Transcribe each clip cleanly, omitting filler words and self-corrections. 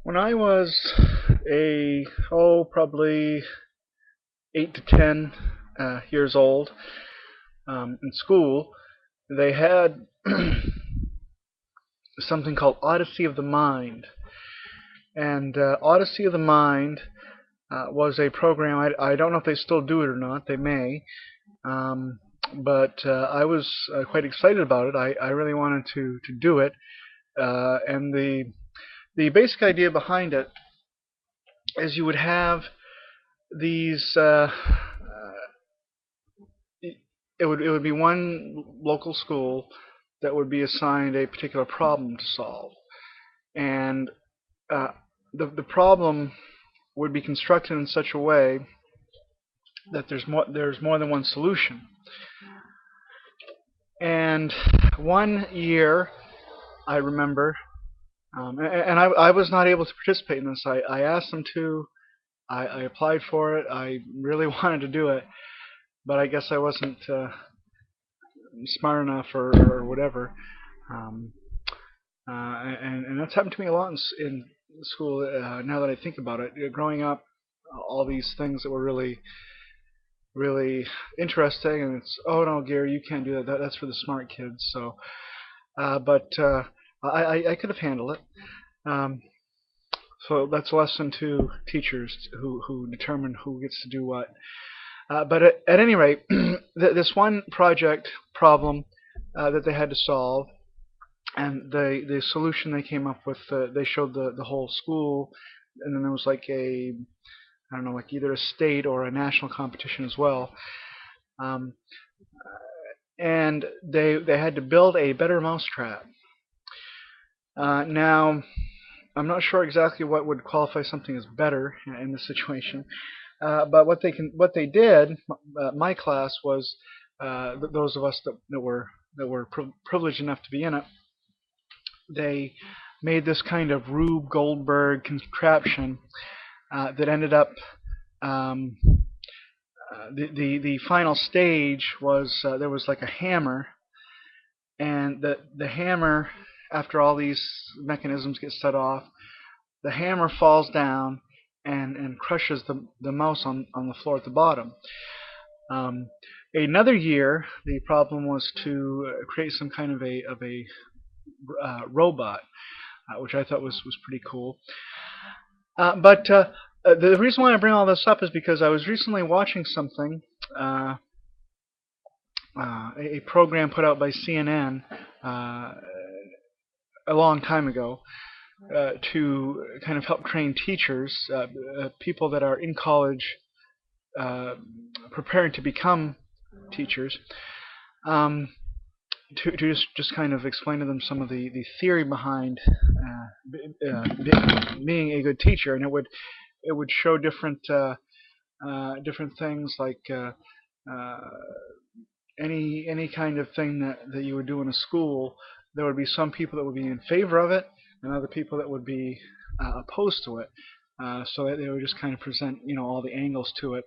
When I was probably 8 to 10 years old, in school, they had something called Odyssey of the Mind. And Odyssey of the Mind was a program. I don't know if they still do it or not. They may. Um, but I was quite excited about it. I really wanted to do it. And the basic idea behind it is you would have these it would be one local school that would be assigned a particular problem to solve, and uh, the problem would be constructed in such a way that there's more than one solution. And one year, I remember, and I was not able to participate in this. I asked them to. I applied for it. I really wanted to do it, but I guess I wasn't smart enough or whatever. Um, and that's happened to me a lot in school. Now that I think about it, growing up, all these things that were really, really interesting, and it's, oh no, Gary, you can't do that. That's for the smart kids. So, but I could have handled it. Um, so that's a lesson to teachers who determine who gets to do what. But at any rate, this one project problem that they had to solve, and the solution they came up with, they showed the whole school, and then there was like I don't know, like either a state or a national competition as well. Um, and they had to build a better mousetrap. Now, I'm not sure exactly what would qualify something as better in this situation, but what they did, my class was, those of us that were privileged enough to be in it, they made this kind of Rube Goldberg contraption that ended up, um, the final stage was, there was like a hammer, and the hammer, after all these mechanisms get set off, the hammer falls down and crushes the mouse on the floor at the bottom. Um, Another year, the problem was to create some kind of a robot, which I thought was pretty cool. But the reason why I bring all this up is because I was recently watching something, uh, a program put out by CNN a long time ago, to kind of help train teachers, people that are in college, uh, preparing to become teachers, um, to just kind of explain to them some of the theory behind being a good teacher, and it would show different things like, uh, any kind of thing that you would do in a school. There would be some people that would be in favor of it, and other people that would be opposed to it. So they would just kind of present, all the angles to it.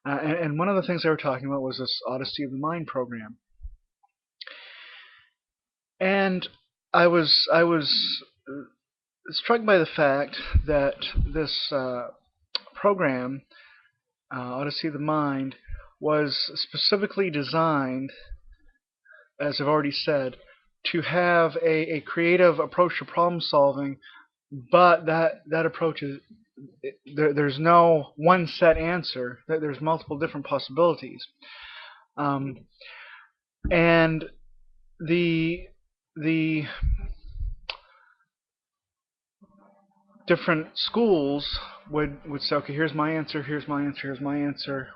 And one of the things they were talking about was this Odyssey of the Mind program. And I was struck by the fact that this program, Odyssey of the Mind, was specifically designed, as I've already said, to have a creative approach to problem solving, but that approach is, there's no one set answer. There's multiple different possibilities, um, and the the different schools would say, okay, here's my answer, here's my answer, here's my answer.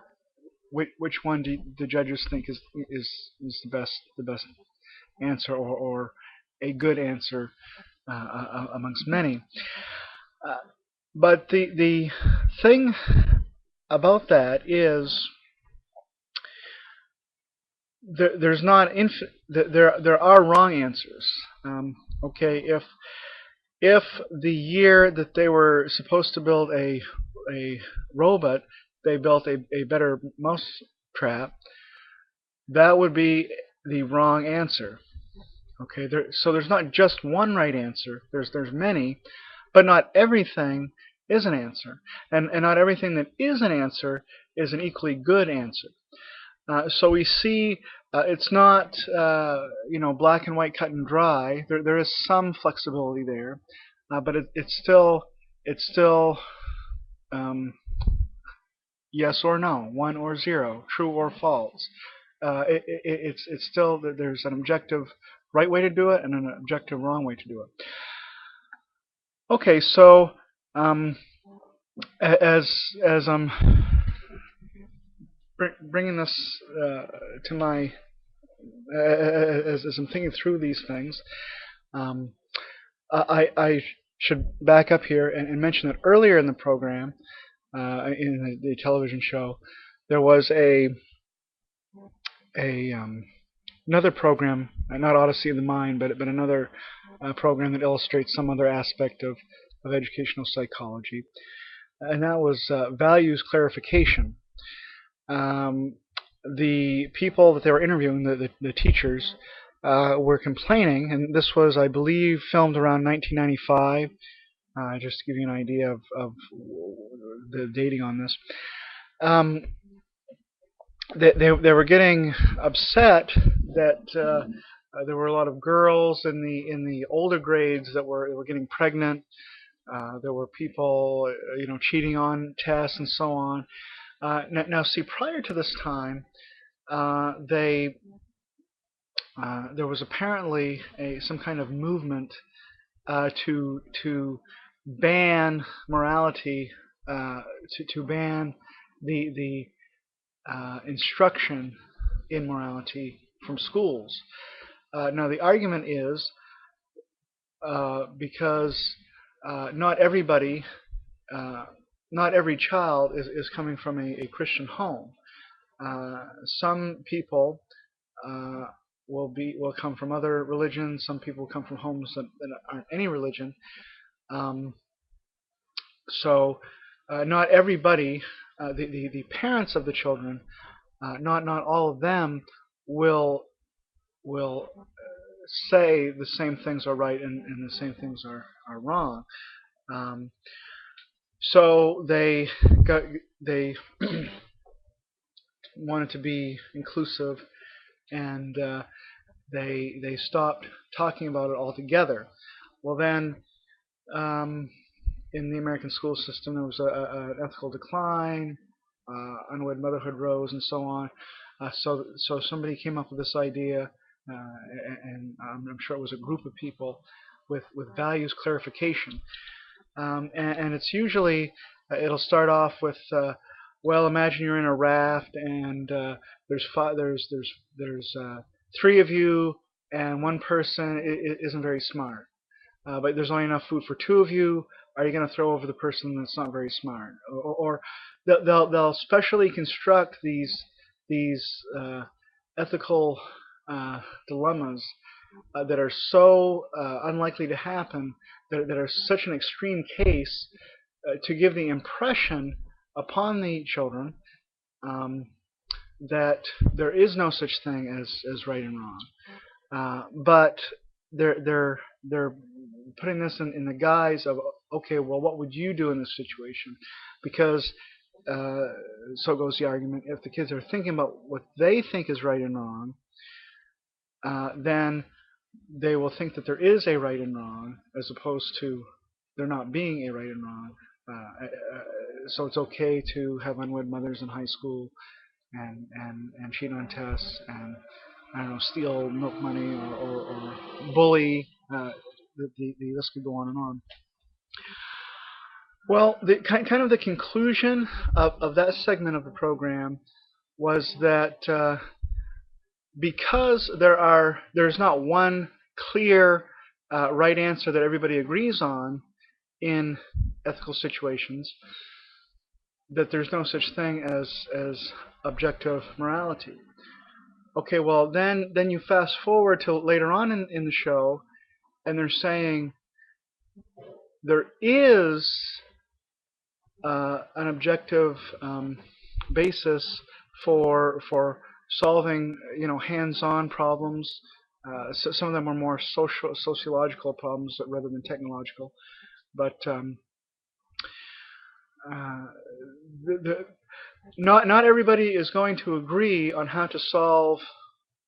Which one do the judges think is the best answer, or a good answer amongst many? Uh, but the thing about that is, there's not there are wrong answers. Okay, if the year that they were supposed to build a robot, they built a better mouse trap, that would be the wrong answer. Okay, so there's not just one right answer. There's many, but not everything is an answer, and not everything that is an answer is an equally good answer. So we see it's not black and white, cut and dry. There is some flexibility there, but it's still um, yes or no, 1 or 0, true or false. It's still that there's an objective right way to do it and an objective wrong way to do it. Okay, so as I'm bringing this to my as I'm thinking through these things, um, I should back up here and mention that earlier in the program, in the television show, there was a another program, not Odyssey of the Mind, but another program that illustrates some other aspect of educational psychology, and that was values clarification. Um, the people that they were interviewing, the teachers, were complaining, and this was, I believe, filmed around 1995. Just to give you an idea of the dating on this. They were getting upset that there were a lot of girls in the older grades that were getting pregnant. There were people, cheating on tests and so on. Now, see, prior to this time, there was apparently some kind of movement to ban morality, to ban the instruction in morality from schools. Now the argument is because not everybody, not every child is coming from a Christian home. Some people will come from other religions. Some people come from homes that aren't any religion. So not everybody, the parents of the children, not all of them will say the same things are right and the same things are wrong. So they wanted to be inclusive, and they stopped talking about it altogether. Well, then in the American school system, there was an ethical decline, unwed motherhood rose, and so on. So somebody came up with this idea, and I'm sure it was a group of people with values clarification. And it's usually it'll start off with, well, imagine you're in a raft and there's 3 of you and one person isn't very smart. But there's only enough food for 2 of you. Are you going to throw over the person that's not very smart? Or they'll specially construct these ethical dilemmas that are so unlikely to happen, that are such an extreme case, to give the impression upon the children that there is no such thing as right and wrong. But they're putting this in the guise of, okay, well, what would you do in this situation? Because so goes the argument, if the kids are thinking about what they think is right and wrong, then they will think that there is a right and wrong, as opposed to there not being a right and wrong. So it's okay to have unwed mothers in high school and cheat on tests and, I don't know, steal milk money or bully. The list could go on and on. Well, the kind of the conclusion of that segment of the program was that because there's not one clear right answer that everybody agrees on in ethical situations, that there's no such thing as objective morality. Okay, well, then you fast forward to later on in the show, and they're saying there is an objective basis for solving, hands-on problems. So some of them are more sociological problems rather than technological. But uh, not everybody is going to agree on how to solve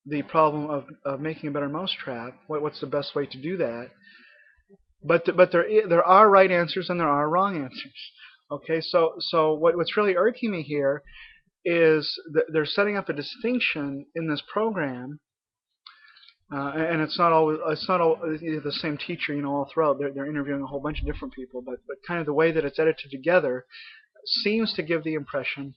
the problem of making a better mousetrap. What's the best way to do that? But there are right answers and there are wrong answers. Okay, so what's really irking me here is that they're setting up a distinction in this program, and it's not always the same teacher, all throughout. They're interviewing a whole bunch of different people, but kind of the way that it's edited together seems to give the impression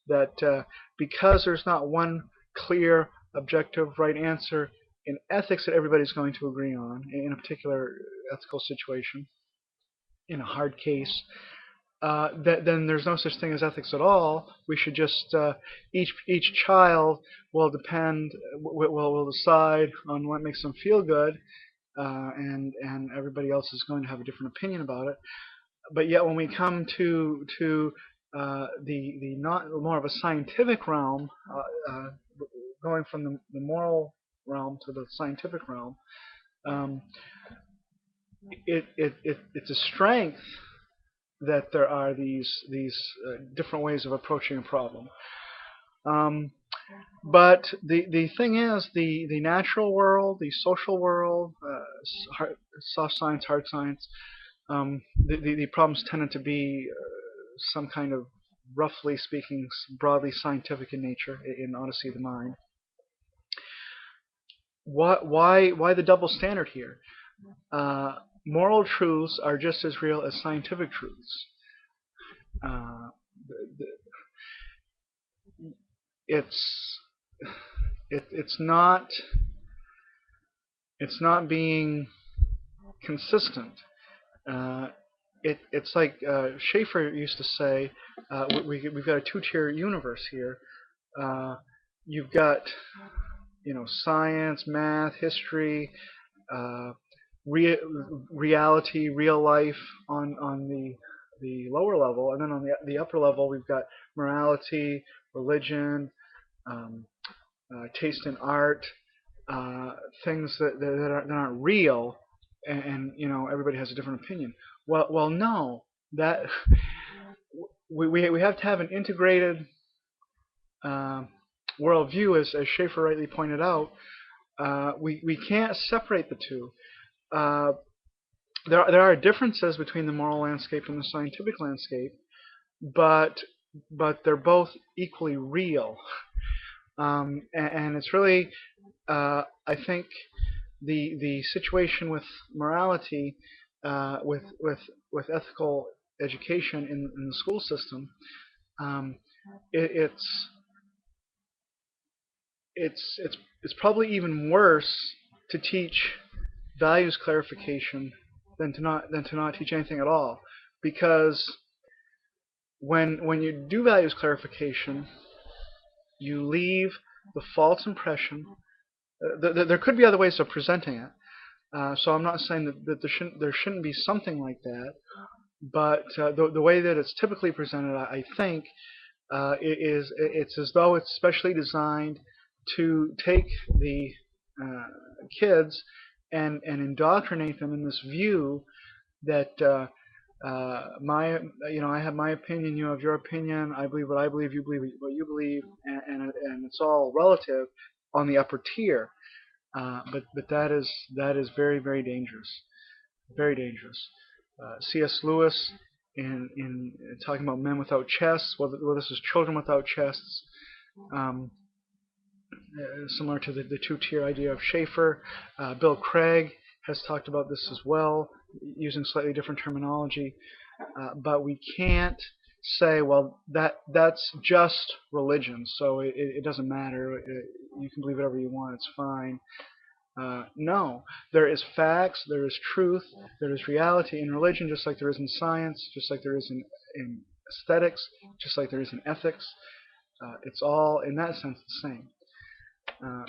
that because there's not one clear, objective, right answer in ethics that everybody's going to agree on in a particular ethical situation, in a hard case, then there's no such thing as ethics at all. We should just each child will decide on what makes them feel good, and everybody else is going to have a different opinion about it. But yet, when we come to the not more of a scientific realm, going from the moral realm to the scientific realm, it's a strength that there are these different ways of approaching a problem. But the thing is, the natural world, the social world, soft science, hard science, the problems tended to be some kind of, roughly speaking, broadly scientific in nature, in Odyssey of the Mind. Why the double standard here? Moral truths are just as real as scientific truths. It's not being consistent. It's like Schaeffer used to say, we've got a two-tier universe here. You've got science, math, history, reality, real life on the lower level, and then on the upper level we've got morality, religion, taste in art, things that aren't real, and everybody has a different opinion. Well, no, that we have to have an integrated worldview, as Schaeffer rightly pointed out. We can't separate the two. There are differences between the moral landscape and the scientific landscape, but they're both equally real. And it's really, I think, the situation with morality, with ethical education in the school system. It's probably even worse to teach values clarification than to not teach anything at all, because when you do values clarification, you leave the false impression. There could be other ways of presenting it, so I'm not saying that there shouldn't be something like that, but the way that it's typically presented, I think, it's as though it's specially designed to take the kids and indoctrinate them in this view that I have my opinion, you have your opinion, I believe what I believe, you believe what you believe, and it's all relative on the upper tier. But that is very, very dangerous, very dangerous. C.S. Lewis, in talking about men without chests, well, this is children without chests. Similar to the two-tier idea of Schaeffer. Bill Craig has talked about this as well, using slightly different terminology. But we can't say, well, that's just religion, so it doesn't matter. You can believe whatever you want, it's fine. No, there is facts, there is truth, there is reality in religion, just like there is in science, just like there is in aesthetics, just like there is in ethics. It's all, in that sense, the same.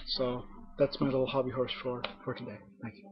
So that's my little hobby horse for today. Thank you.